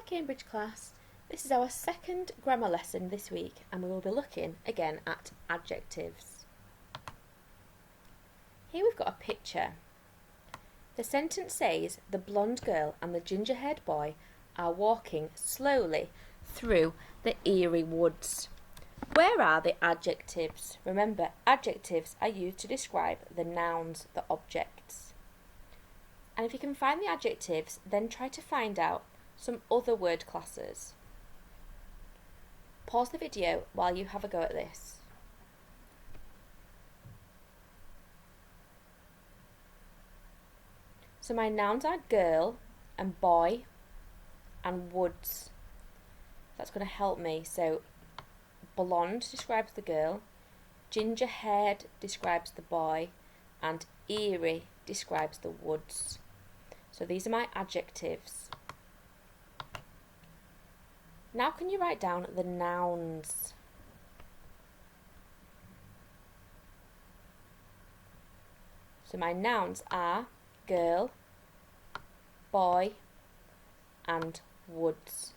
Cambridge class, this is our second grammar lesson this week and we will be looking again at adjectives. Here we've got a picture. The sentence says the blonde girl and the ginger-haired boy are walking slowly through the eerie woods. Where are the adjectives? Remember, adjectives are used to describe the nouns, the objects. And if you can find the adjectives, then try to find out some other word classes. Pause the video while you have a go at this. So my nouns are girl and boy and woods. That's going to help me. So blonde describes the girl, ginger-haired describes the boy, and eerie describes the woods. So these are my adjectives. Now can you write down the nouns? So my nouns are girl, boy, and woods.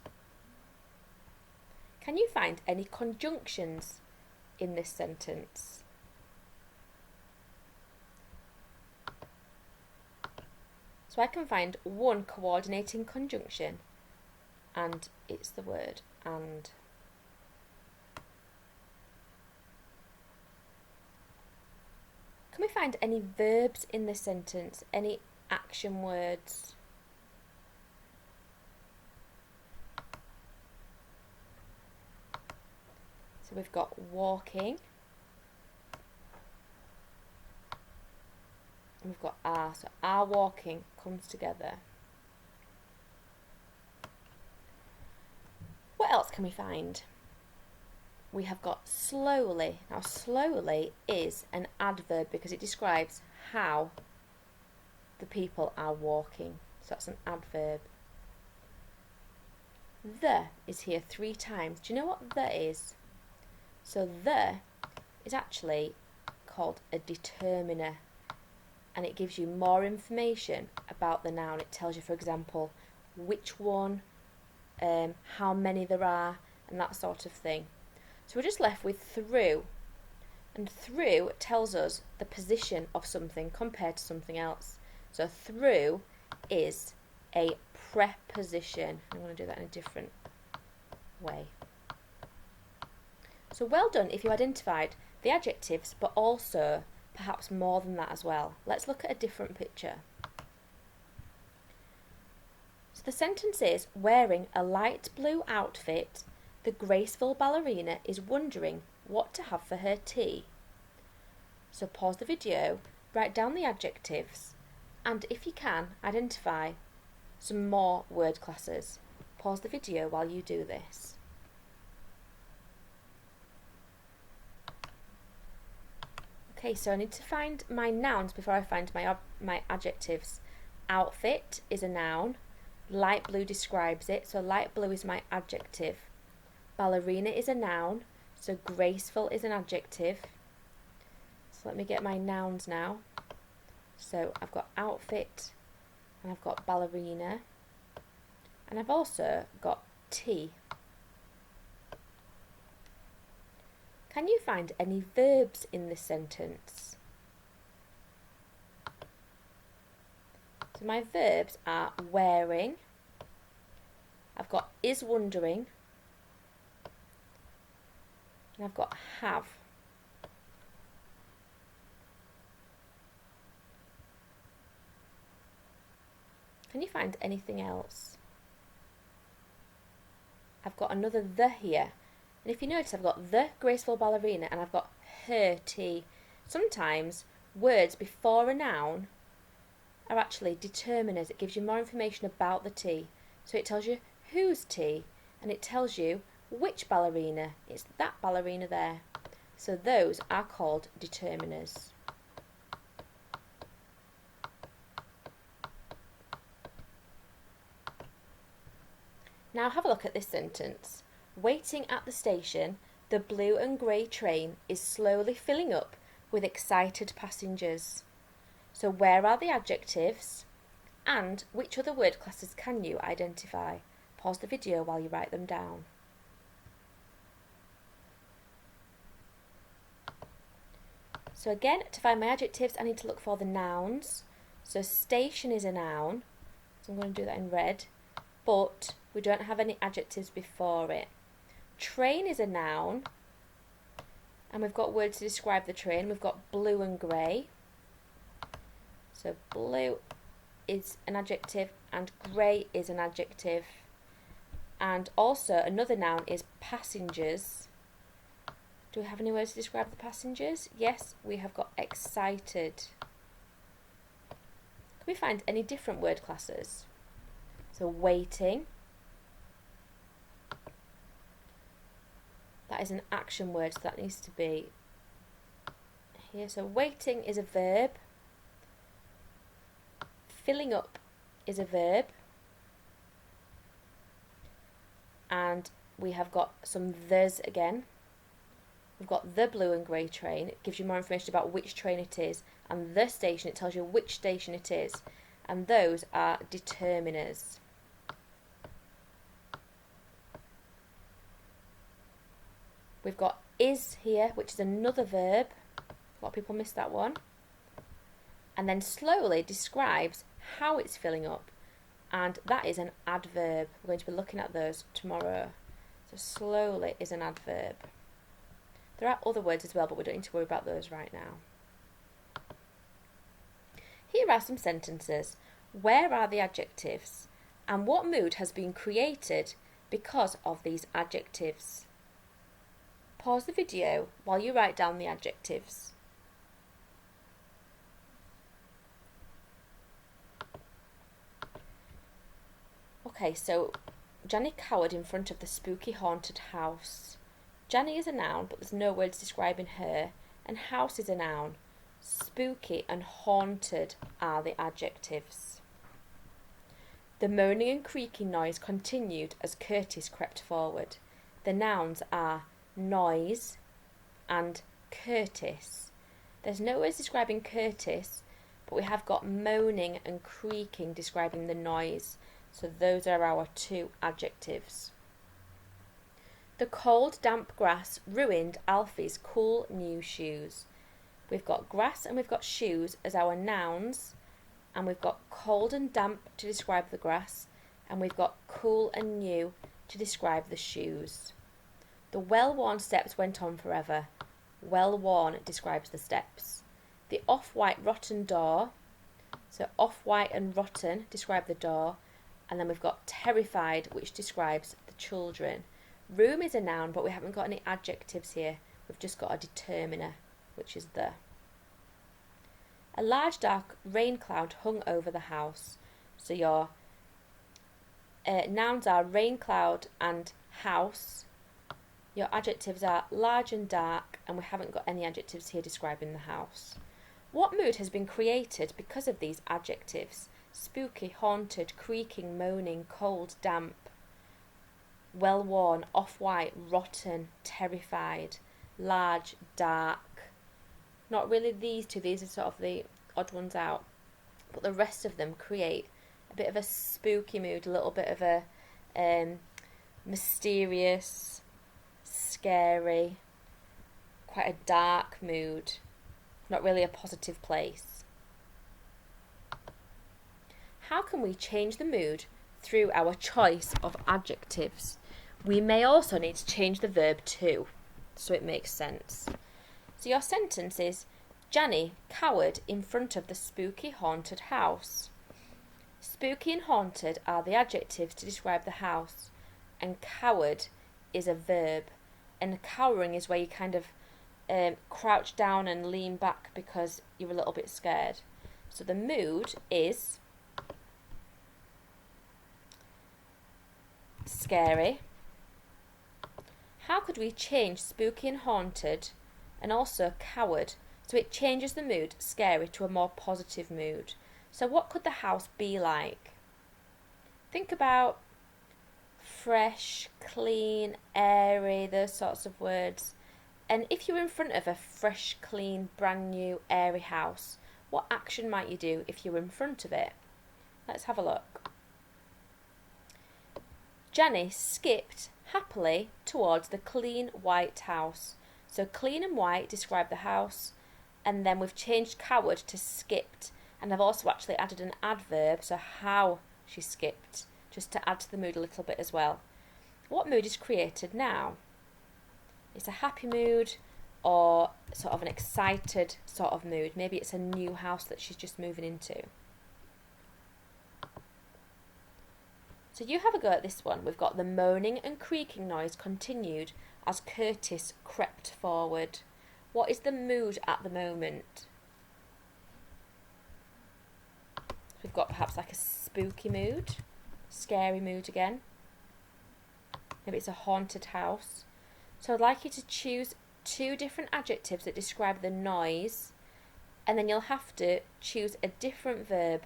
Can you find any conjunctions in this sentence? So I can find one coordinating conjunction, and it's the word and. Can we find any verbs in this sentence? Any action words? So we've got walking, and we've got are. So are walking comes together. What else can we find? We have got slowly. Now slowly is an adverb because it describes how the people are walking. So that's an adverb. The is here 3 times. Do you know what the is? So the is actually called a determiner, and it gives you more information about the noun. It tells you, for example, which one, how many there are, and that sort of thing. So we're just left with through, and through tells us the position of something compared to something else. So through is a preposition. I'm going to do that in a different way. So well done if you identified the adjectives, but also perhaps more than that as well. Let's look at a different picture. So the sentence is, wearing a light blue outfit, the graceful ballerina is wondering what to have for her tea. So pause the video, write down the adjectives, and if you can, identify some more word classes. Pause the video while you do this. Okay, so I need to find my nouns before I find my adjectives. Outfit is a noun. Light blue describes it, so light blue is my adjective. Ballerina is a noun, so graceful is an adjective. So let me get my nouns now. So I've got outfit, and I've got ballerina, and I've also got tea. Can you find any verbs in this sentence? So my verbs are wearing, I've got is wondering, and I've got have. Can you find anything else? I've got another the here. And if you notice, I've got the graceful ballerina and I've got her tea. Sometimes words before a noun are actually determiners. It gives you more information about the tea. So it tells you whose tea, and it tells you which ballerina. It's that ballerina there. So those are called determiners. Now have a look at this sentence. Waiting at the station, the blue and grey train is slowly filling up with excited passengers. So where are the adjectives? And which other word classes can you identify? Pause the video while you write them down. So again, to find my adjectives, I need to look for the nouns. So station is a noun, so I'm going to do that in red, but we don't have any adjectives before it. Train is a noun, and we've got words to describe the train. We've got blue and grey. So blue is an adjective and grey is an adjective. And also another noun is passengers. Do we have any words to describe the passengers? Yes, we have got excited. Can we find any different word classes? So waiting. That is an action word, so that needs to be here. So waiting is a verb. Filling up is a verb. And we have got some the's again. We've got the blue and grey train. It gives you more information about which train it is. And the station, it tells you which station it is. And those are determiners. We've got is here, which is another verb. A lot of people miss that one. And then slowly describes how it's filling up. And that is an adverb. We're going to be looking at those tomorrow. So slowly is an adverb. There are other words as well, but we don't need to worry about those right now. Here are some sentences. Where are the adjectives? And what mood has been created because of these adjectives? Pause the video while you write down the adjectives. Okay, so Janny cowered in front of the spooky haunted house. Janny is a noun, but there's no words describing her, and house is a noun. Spooky and haunted are the adjectives. The moaning and creaking noise continued as Curtis crept forward. The nouns are noise and Curtis. There's no words describing Curtis, but we have got moaning and creaking describing the noise. So those are our two adjectives. The cold, damp grass ruined Alfie's cool new shoes. We've got grass and we've got shoes as our nouns, and we've got cold and damp to describe the grass, and we've got cool and new to describe the shoes. The well-worn steps went on forever. Well-worn describes the steps. The off-white rotten door, so off-white and rotten describe the door, and then we've got terrified, which describes the children. Room is a noun, but we haven't got any adjectives here. We've just got a determiner, which is the. A large dark rain cloud hung over the house. So your nouns are rain cloud and house. Your adjectives are large and dark, and we haven't got any adjectives here describing the house. What mood has been created because of these adjectives? Spooky, haunted, creaking, moaning, cold, damp, well-worn, off-white, rotten, terrified, large, dark. Not really these two, these are sort of the odd ones out, but the rest of them create a bit of a spooky mood, a little bit of a mysterious, scary, quite a dark mood, not really a positive place. How can we change the mood through our choice of adjectives? We may also need to change the verb too, so it makes sense. So your sentence is, Janny cowered in front of the spooky haunted house. Spooky and haunted are the adjectives to describe the house, and cowered is a verb, and cowering is where you kind of crouch down and lean back because you're a little bit scared. So the mood is scary. How could we change spooky and haunted and also coward so it changes the mood scary to a more positive mood? So what could the house be like? Think about fresh, clean, airy, those sorts of words. And if you're in front of a fresh, clean, brand new, airy house, what action might you do if you're in front of it? Let's have a look. Janice skipped happily towards the clean white house. So clean and white describe the house, and then we've changed coward to skipped, and I've also actually added an adverb, so how she skipped, just to add to the mood a little bit as well. What mood is created now? It's a happy mood or sort of an excited sort of mood. Maybe it's a new house that she's just moving into. So you have a go at this one. We've got the moaning and creaking noise continued as Curtis crept forward. What is the mood at the moment? We've got perhaps like a spooky mood, scary mood again. Maybe it's a haunted house. So I'd like you to choose 2 different adjectives that describe the noise, and then you'll have to choose a different verb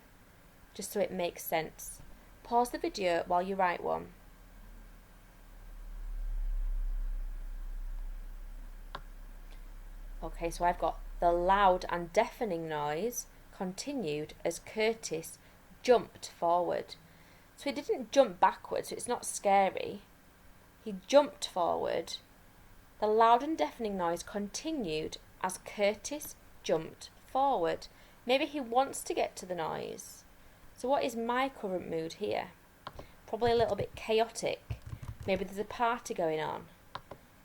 just so it makes sense. Pause the video while you write one. Okay, so I've got the loud and deafening noise continued as Curtis jumped forward. So he didn't jump backwards, so it's not scary. He jumped forward. The loud and deafening noise continued as Curtis jumped forward. Maybe he wants to get to the noise. So what is my current mood here? Probably a little bit chaotic. Maybe there's a party going on.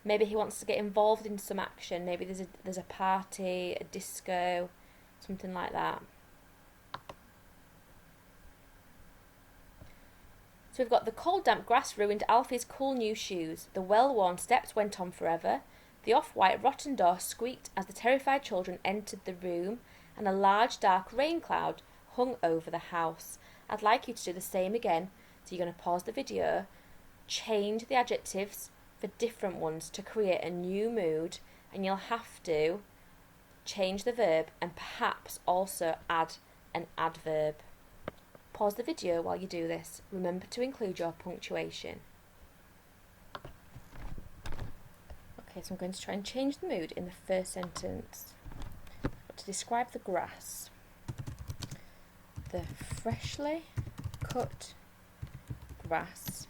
Maybe he wants to get involved in some action. Maybe there's a party, a disco, something like that. So we've got the cold damp grass ruined Alfie's cool new shoes. The well-worn steps went on forever. The off-white rotten door squeaked as the terrified children entered the room, and a large dark rain cloud hung over the house. I'd like you to do the same again. So you're going to pause the video, change the adjectives for different ones to create a new mood, and you'll have to change the verb and perhaps also add an adverb. Pause the video while you do this. Remember to include your punctuation. Okay, so I'm going to try and change the mood in the first sentence. To describe the grass. The freshly cut grass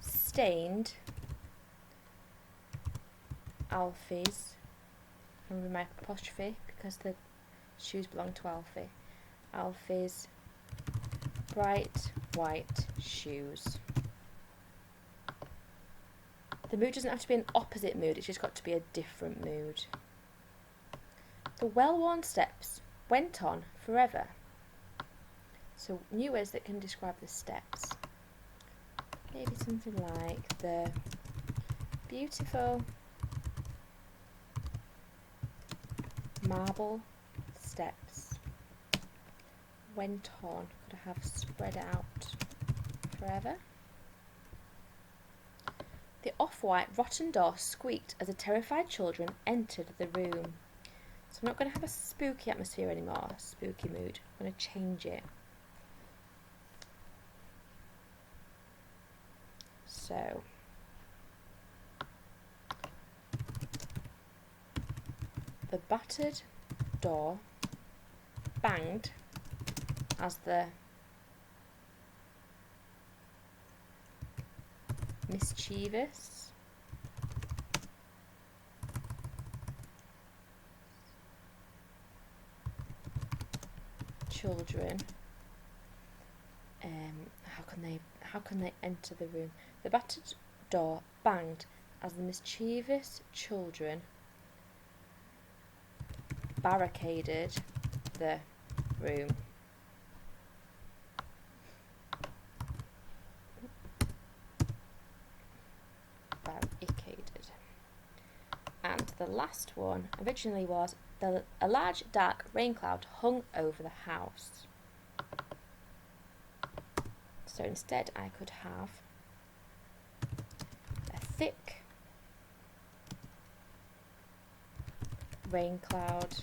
stained Alfie's, and with my apostrophe because the shoes belong to Alfie, Alfie's bright white shoes. The mood doesn't have to be an opposite mood, it's just got to be a different mood. The well-worn steps went on forever. So new words that can describe the steps. Maybe something like the beautiful marble steps went on, could I have spread out forever. The off-white rotten door squeaked as the terrified children entered the room. So I'm not going to have a spooky atmosphere anymore, spooky mood. I'm going to change it. So the battered door banged as the mischievous children how can they enter the room? The battered door banged as the mischievous children barricaded the room. Barricaded. And the last one originally was a large dark rain cloud hung over the house. So instead I could have a thick rain cloud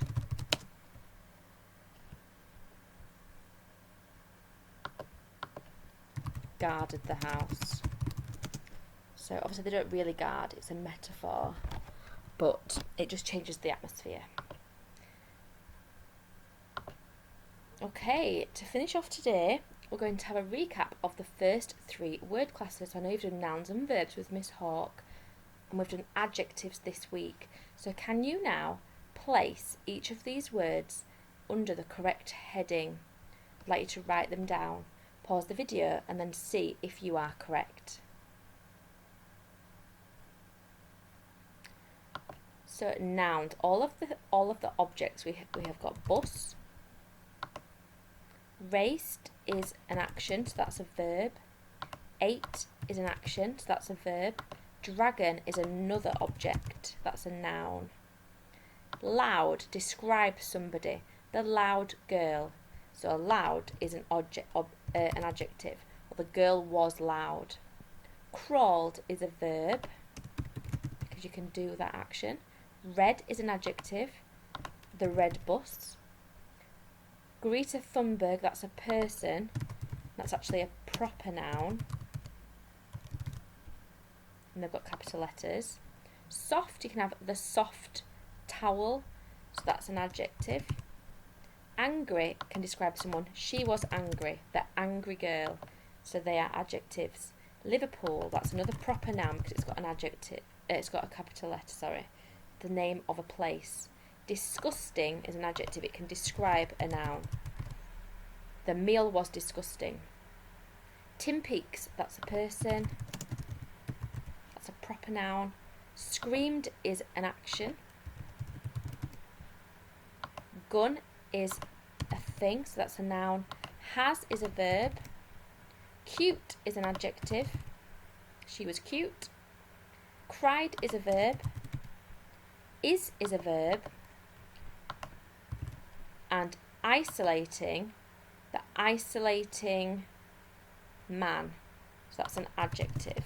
guarded the house. So obviously they don't really guard, it's a metaphor, but it just changes the atmosphere. Okay, to finish off today, we're going to have a recap of the first 3 word classes. I know you've done nouns and verbs with Miss Hawke, and we've done adjectives this week. So can you now place each of these words under the correct heading? I'd like you to write them down, pause the video, and then see if you are correct. So nouns, all of the objects we have got bus. Raced is an action, so that's a verb. Ate is an action, so that's a verb. Dragon is another object, that's a noun. Loud describes somebody, the loud girl. So loud is an adjective. Well, the girl was loud. Crawled is a verb because you can do that action. Red is an adjective, the red bus. Greta Thunberg, that's a person, that's actually a proper noun, and they've got capital letters. Soft, you can have the soft towel, so that's an adjective. Angry can describe someone, she was angry, the angry girl, so they are adjectives. Liverpool, that's another proper noun because it's got an adjective, it's got a capital letter, sorry. The name of a place. Disgusting is an adjective, it can describe a noun. The meal was disgusting. Tim Peaks, that's a person, that's a proper noun. Screamed is an action. Gun is a thing, so that's a noun. Has is a verb. Cute is an adjective, she was cute. Cried is a verb. Is a verb. And isolating, the isolating man, so that's an adjective.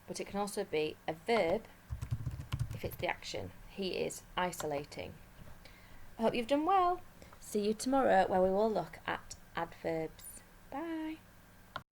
But it can also be a verb if it's the action. He is isolating. I hope you've done well. See you tomorrow where we will look at adverbs. Bye.